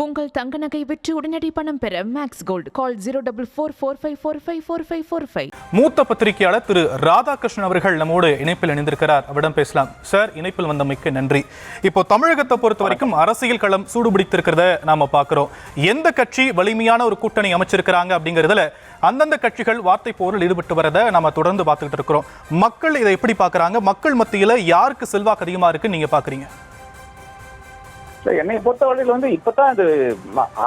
உங்கள் தங்க நகை விற்று உடனடி பணம் பெற மேக்ஸ் கோல்ட் கால் 04445454545. மூத்த பத்திரிகையாளர் திரு ராதாகிருஷ்ணன் அவர்கள் நம்மோடு இணைப்பில் இணைந்திருக்கிறார். அவரிடம் பேசலாம். சார், இணைப்பில் வந்தமைக்கு நன்றி. இப்போ தமிழகத்தை பொறுத்த வரைக்கும் அரசியல் களம் சூடுபிடித்திருக்கிறத நாம பார்க்கிறோம். எந்த கட்சி வலிமையான ஒரு கூட்டணி அமைச்சிருக்கிறாங்க அப்படிங்கிறதுல அந்தந்த கட்சிகள் வார்த்தை போரில் ஈடுபட்டு வரதை நாம தொடர்ந்து பார்த்துக்கிட்டு இருக்கிறோம். மக்கள் இதை எப்படி பார்க்கறாங்க? மக்கள் மத்தியில யாருக்கு செல்வாக்கு அதிகமா இருக்குன்னு நீங்க பாக்குறீங்க? என்னை பொறுத்தவரையில் இப்பதான் அது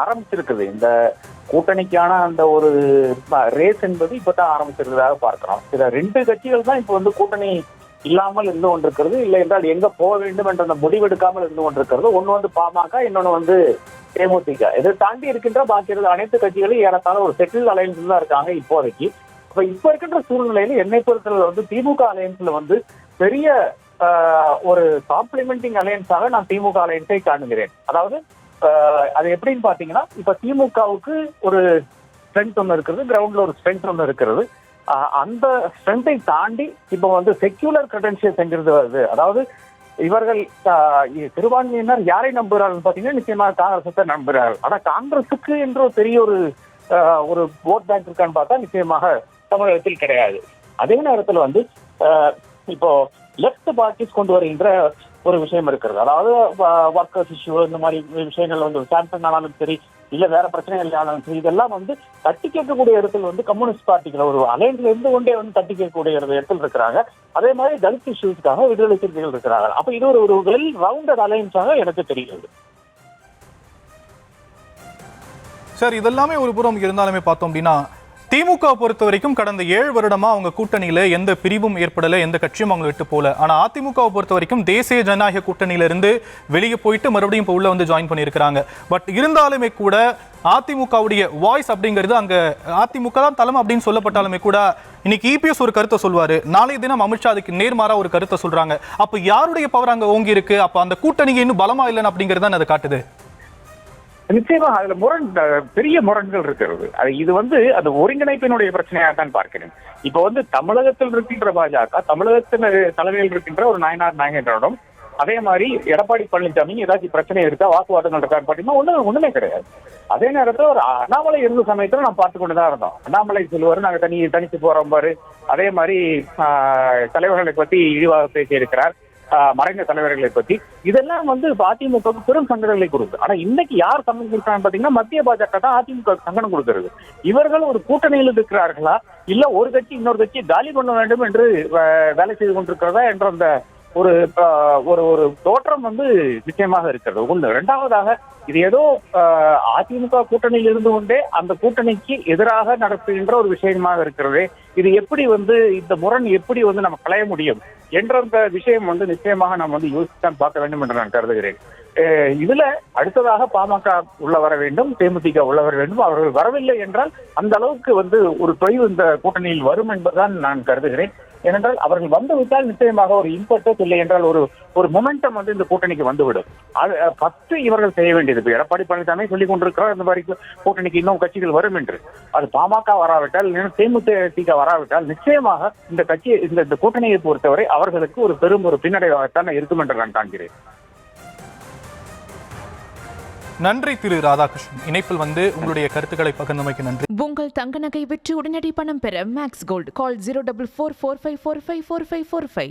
ஆரம்பிச்சிருக்குது. இந்த கூட்டணிக்கான அந்த ஒரு ரேஸ் என்பது இப்பதான் ஆரம்பிச்சிருக்கிறதாக பார்க்கிறோம். சில ரெண்டு கட்சிகள் தான் இப்ப கூட்டணி இல்லாமல் இருந்து கொண்டிருக்கிறது. இல்லை என்றால் எங்க போக வேண்டும் என்ற அந்த முடிவெடுக்காமல் இருந்து கொண்டிருக்கிறது. ஒண்ணு பாமக, இன்னொன்னு தேமுதிக. இதை தாண்டி இருக்கின்ற பாக்கி இருந்த அனைத்து கட்சிகளும் ஏறத்தாழ ஒரு செட்டில் அலையன்ஸ் தான் இருக்காங்க இப்போதைக்கு. இப்ப இருக்கின்ற சூழ்நிலையில என்னை பொறுத்தவரை திமுக அலையன்ஸ்ல பெரிய ஒரு காம்ப்ளிமெண்டிங் அலையன்ஸாக நான் திமுக அலையன்ஸை காணுகிறேன். அதாவது அது எப்படின்னு பாத்தீங்கன்னா, இப்ப திமுகவுக்கு ஒரு ஸ்ட்ரென்த் ஒன்று இருக்கிறது, கிரவுண்ட்ல ஒரு ஸ்ட்ரென்த் ஒன்று இருக்கிறது. அந்த ஸ்ட்ரென்த்தை தாண்டி இப்ப செக்யூலர் கிரெடென்ஷியல்ஸ் என்கிறது வருது. அதாவது இவர்கள் சிறுபான்மையினர் யாரை நம்புகிறார்கள் பாத்தீங்கன்னா, நிச்சயமாக காங்கிரஸை நம்புகிறார்கள். ஆனா காங்கிரஸுக்கு என்று ஒரு பெரிய ஒரு ஓட் பேங்க் இருக்கான்னு பார்த்தா நிச்சயமாக தமிழகத்தில் கிடையாது. அதே நேரத்தில் இப்போ லெப்ட் பார்ட்டிஸ் கொண்டு வருகின்ற ஒரு விஷயம் இருக்கிறது. அதாவது ஒர்க்கர்ஸ் இஷ்யூ, இந்த மாதிரி விஷயங்கள் சாம்சங் ஆனாலும் சரி, இல்ல வேற பிரச்சனைகள் ஆனாலும் சரி, இதெல்லாம் தட்டி கேட்கக்கூடிய இடத்துல கம்யூனிஸ்ட் பார்ட்டிகள் ஒரு அலைன்ஸ்ல இருந்து கொண்டே தட்டி கேட்கக்கூடிய இடத்துல இருக்கிறாங்க. அதே மாதிரி தலித் இஷ்யூஸ்க்காக விடுதலை சிறுத்தைகள் இருக்கிறாங்க. அப்ப இது ஒரு வெல் ரவுண்டட் அலைன்ஸாக எனக்கு தெரிகிறது. சார், இதெல்லாமே ஒரு புறம் இருந்தாலுமே பார்த்தோம் அப்படின்னா, திமுக பொறுத்த வரைக்கும் கடந்த 7 வருடமா அவங்க கூட்டணியில எந்த பிரிவும் ஏற்படல, எந்த கட்சியும் அவங்க விட்டு போல. ஆனா அதிமுகவை பொறுத்த வரைக்கும் தேசிய ஜனநாயக கூட்டணியில இருந்து வெளியே போயிட்டு மறுபடியும் இப்போ உள்ள ஜாயின் பண்ணியிருக்கிறாங்க. பட் இருந்தாலுமே கூட அதிமுகவுடைய வாய்ஸ் அப்படிங்கிறது அங்க அதிமுக தான் தலைமை அப்படின்னு சொல்லப்பட்டாலுமே கூட இன்னைக்கு இபிஎஸ் ஒரு கருத்தை சொல்வாரு, நாளைய தினம் அமித்ஷா அதுக்கு நேர்மாறா ஒரு கருத்தை சொல்றாங்க. அப்ப யாருடைய பவர் அங்க ஓங்கி இருக்கு? அப்ப அந்த கூட்டணிக்கு இன்னும் பலமா இல்லைன்னு அப்படிங்கிறது அதை காட்டுது. நிச்சயமா அதுல பெரிய முரண்கள் இருக்கிறது. இது அது ஒருங்கிணைப்பினுடைய பிரச்சனையாக தான் பார்க்கிறேன். இப்ப தமிழகத்தில் இருக்கின்ற பாஜக, தமிழகத்தில் தலைமையில் இருக்கின்ற ஒரு நாயனார் நாகேந்திரனும், அதே மாதிரி எடப்பாடி பழனிசாமி ஏதாச்சும் பிரச்சனை இருக்கா, வாக்குவாதங்கள் இருக்கான்னு பாத்தீங்கன்னா ஒண்ணுமே கிடையாது. அதே நேரத்துல ஒரு அண்ணாமலை இருந்த சமயத்துல நான் பார்த்து கொண்டுதான் இருந்தோம். அண்ணாமலை சொல்லுவாரு, நாங்க தனிச்சு போறோம் பாரு. அதே மாதிரி தலைவர்களை பத்தி இழிவாக பேசி இருக்கிறார், மறைந்த தலைவர்களை பத்தி. இதெல்லாம் அதிமுக பெரும் சங்கடங்களை கொடுக்குது. ஆனா இன்னைக்கு யார் சங்கடம் கொடுக்குறாங்க பாத்தீங்கன்னா, மத்திய பாஜக தான் அதிமுக சங்கடம் கொடுக்கிறது. இவர்கள் ஒரு கூட்டணியில் இருக்கிறார்களா, இல்ல ஒரு கட்சி இன்னொரு கட்சி காலி பண்ண வேண்டும் என்று வேலை செய்து கொண்டிருக்கிறதா என்ற அந்த ஒரு ஒரு தோற்றம் நிச்சயமாக இருக்கிறது. ஒண்ணு. இரண்டாவதாக, இது ஏதோ அதிமுக கூட்டணியில் இருந்து கொண்டே அந்த கூட்டணிக்கு எதிராக நடத்துகின்ற ஒரு விஷயமாக இருக்கிறது. இது எப்படி இந்த முரண் எப்படி நம்ம களைய முடியும் என்ற அந்த விஷயம் நிச்சயமாக நாம் யோசிச்சுதான் பார்க்க வேண்டும் என்று நான் கருதுகிறேன். இதுல அடுத்ததாக பாமக உள்ள வர வேண்டும், தேமுதிக உள்ள வர வேண்டும். அவர்கள் வரவில்லை என்றால் அந்த அளவுக்கு ஒரு தொய்வு இந்த கூட்டணியில் வரும் என்பதுதான் நான் கருதுகிறேன். ஏனென்றால் அவர்கள் வந்துவிட்டால் நிச்சயமாக ஒரு இம்பர்டன்ஸ், இல்லை என்றால் ஒரு மொமெண்டம் இந்த கூட்டணிக்கு வந்துவிடும். அது ஃபர்ஸ்ட் இவர்கள் செய்ய வேண்டியது. இப்ப எடப்பாடி பழனிசாமி சொல்லிக் கொண்டிருக்கிறார் இந்த மாதிரி கூட்டணிக்கு இன்னும் கட்சிகள் வரும் என்று. அது பாமக வராவிட்டால், தேமுதிக வராவிட்டால் நிச்சயமாக இந்த கட்சி இந்த கூட்டணியை பொறுத்தவரை அவர்களுக்கு ஒரு பெரும் ஒரு பின்னடைவாகத்தான் இருக்கும் என்று நான் காண்கிறேன். நன்றி திரு ராதாகிருஷ்ணன். இணைப்பில் உங்களுடைய கருத்துக்களை பகிர்ந்தமைக்கு நன்றி. உங்கள் தங்க நகை விற்று உடனடி பணம் பெற மேக்ஸ் கோல்ட் கால் 04445454545.